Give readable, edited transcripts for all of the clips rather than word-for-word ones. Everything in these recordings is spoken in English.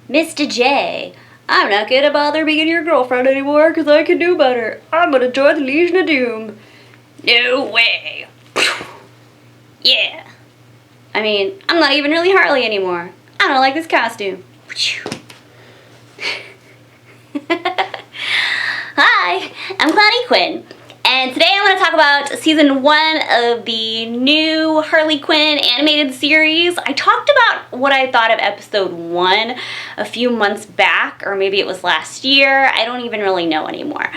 Mr. J, I'm not gonna bother being your girlfriend anymore because I can do better. I'm gonna join the Legion of Doom. No way. Yeah. I mean, I'm not even really Harley anymore. I don't like this costume. Hi, I'm Clowny Quin, and today I'm going to talk about season 1 of the new Harley Quinn animated series. I talked about what I thought of episode 1 a few months back, or maybe it was last year. I don't even really know anymore.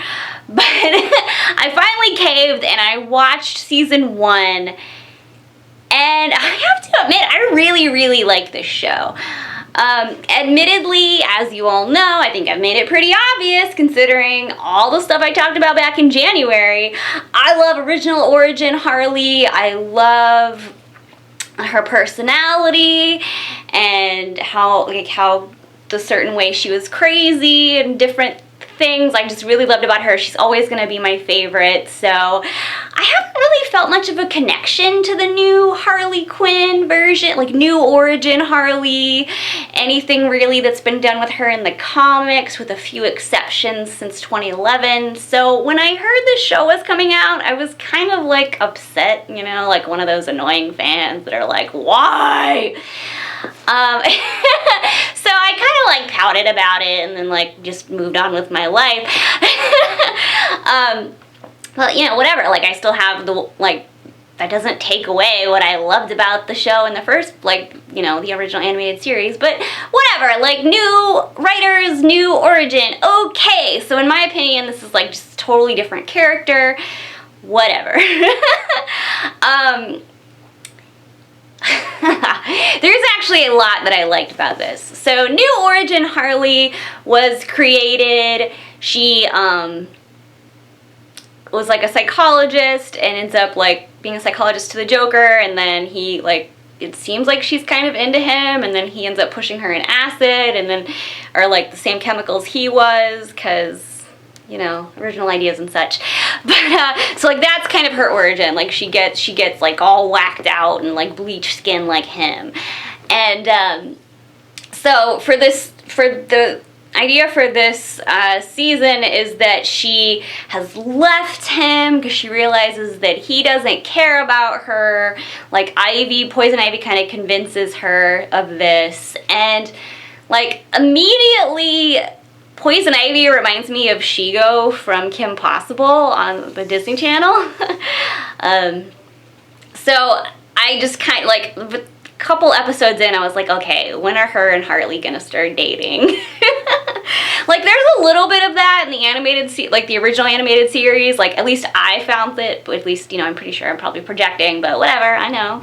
But I finally caved and I watched season 1, and I have to admit, I really like this show. Admittedly, as you all know, I think I've made it pretty obvious considering all the stuff I talked about back in January. I love original origin Harley. I love her personality and how the certain way she was crazy and different things I just really loved about her. She's always going to be my favorite. So I haven't really felt much of a connection to the new Harley Quinn version, like new origin Harley, anything really that's been done with her in the comics, with a few exceptions since 2011. So when I heard this show was coming out, I was kind of like upset, you know, like one of those annoying fans that are like, why? So I kind of like pouted about it and then like just moved on with my life. But you know, whatever, like I still have the, like, that doesn't take away what I loved about the show in the first, like, you know, the original animated series, but whatever, like, new writers, new origin, okay. So in my opinion, this is like just a totally different character, whatever. There's actually a lot that I liked about this. So new origin Harley was created. She was like a psychologist and ends up like being a psychologist to the Joker, and then he, like, it seems like she's kind of into him, and then he ends up pushing her in acid, and then are like the same chemicals he was, because, you know, original ideas and such. But so like that's kind of her origin. Like she gets like all whacked out and like bleached skin like him. And so for the idea for this season is that she has left him because she realizes that he doesn't care about her. Like Poison Ivy kind of convinces her of this, and like immediately Poison Ivy reminds me of Shigo from Kim Possible on the Disney Channel. So I just kind of like, a couple episodes in, I was like, okay, when are her and Harley gonna start dating? Like there's a little bit of that in the animated, like the original animated series. Like at least I found it, but at least, you know, I'm pretty sure I'm probably projecting, but whatever, I know.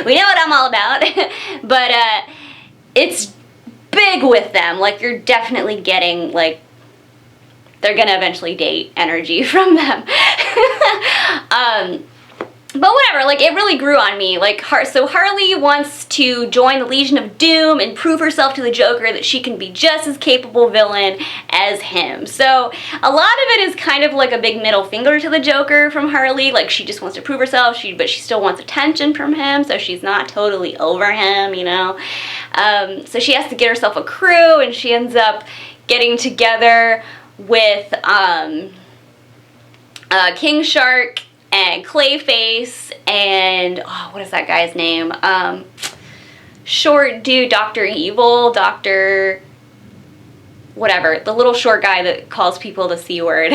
We know what I'm all about. But it's big with them. Like you're definitely getting like they're gonna eventually date energy from them. But whatever, like it really grew on me. Like so Harley wants to join the Legion of Doom and prove herself to the Joker that she can be just as capable villain as him. So a lot of it is kind of like a big middle finger to the Joker from Harley. Like she just wants to prove herself, but she still wants attention from him, so she's not totally over him, you know. So she has to get herself a crew, and she ends up getting together with King Shark and Clayface and, oh, what is that guy's name? Short dude, Dr. Evil, Dr. whatever, the little short guy that calls people the C word.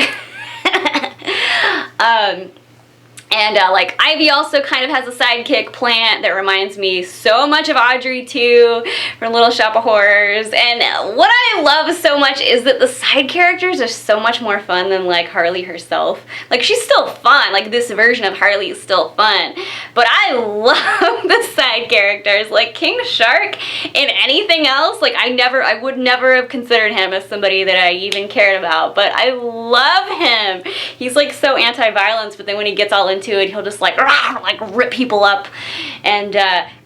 And like Ivy also kind of has a sidekick Plant that reminds me so much of Audrey too from Little Shop of Horrors. And what I love so much is that the side characters are so much more fun than like Harley herself. Like she's still fun, like this version of Harley is still fun, but I love the side characters. Like King Shark in anything else, like I would never have considered him as somebody that I even cared about, but I love him. He's like so anti-violence, but then when he gets all into it, he'll just like rip people up. And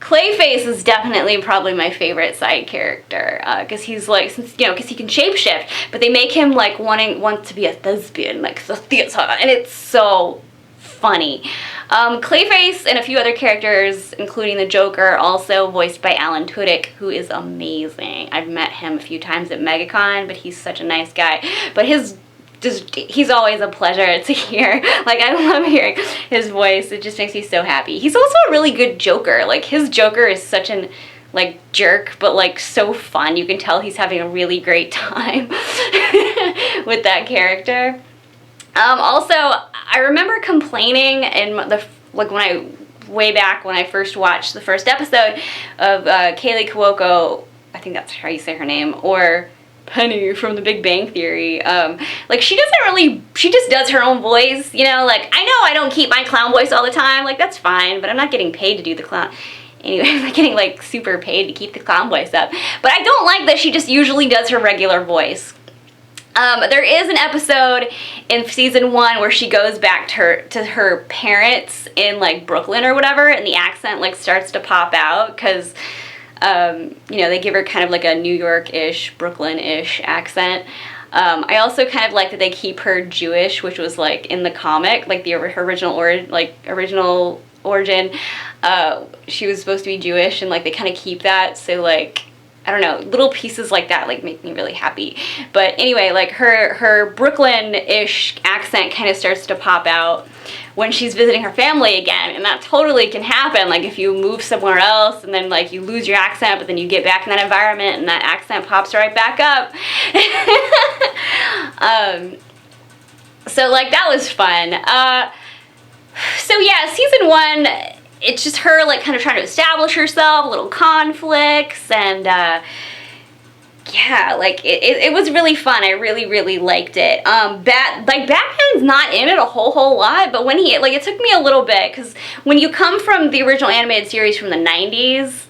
Clayface is definitely probably my favorite side character because he's like, because he can shapeshift, but they make him like want to be a thespian, like the theater, and it's so funny. Clayface and a few other characters, including the Joker, also voiced by Alan Tudyk, who is amazing. I've met him a few times at MegaCon, but he's such a nice guy. But he's always a pleasure to hear. Like, I love hearing his voice. It just makes me so happy. He's also a really good Joker. Like, his Joker is such an, like, jerk, but, like, so fun. You can tell he's having a really great time with that character. Also, I remember complaining in way back when I first watched the first episode of Kaylee Cuoco, I think that's how you say her name, or Penny from The Big Bang Theory. Like, she just does her own voice, you know? Like, I know I don't keep my clown voice all the time, like, that's fine, but I'm not getting paid to do the clown. Anyway, I'm not getting, like, super paid to keep the clown voice up. But I don't like that she just usually does her regular voice. There is an episode in season 1 where she goes back to her parents in, like, Brooklyn or whatever, and the accent, like, starts to pop out, because you know, they give her kind of like a New York-ish, Brooklyn-ish accent. I also kind of like that they keep her Jewish, which was like in the comic, like her original origin. She was supposed to be Jewish, and like they kind of keep that. So like, I don't know, little pieces like that like make me really happy. But anyway, like her Brooklyn-ish accent kind of starts to pop out when she's visiting her family again, and that totally can happen. Like if you move somewhere else and then like you lose your accent, but then you get back in that environment and that accent pops right back up. So like that was fun. So yeah, season 1, it's just her like kind of trying to establish herself, little conflicts, and yeah, like it was really fun. I really liked it. Batman's not in it a whole lot, but when it took me a little bit, because when you come from the original animated series from the 90s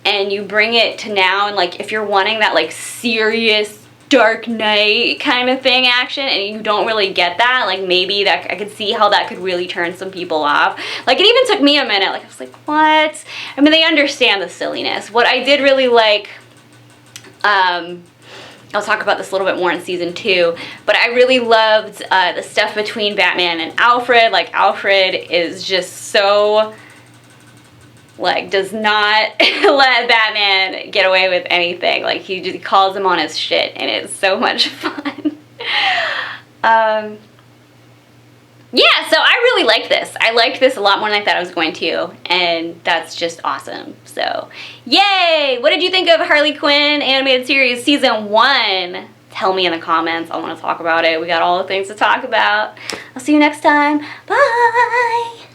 and you bring it to now, and like if you're wanting that like serious Dark Knight kind of thing action, and you don't really get that, like maybe that I could see how that could really turn some people off. Like it even took me a minute, like I was like, what? I mean, they understand the silliness. What I did really like, I'll talk about this a little bit more in season 2, but I really loved the stuff between Batman and Alfred. Like Alfred is just so, like, does not let Batman get away with anything. Like he just calls him on his shit, and it's so much fun. Yeah, so I really liked this. I liked this a lot more than I thought I was going to, and that's just awesome. So, yay! What did you think of Harley Quinn animated series season 1? Tell me in the comments. I want to talk about it. We got all the things to talk about. I'll see you next time. Bye!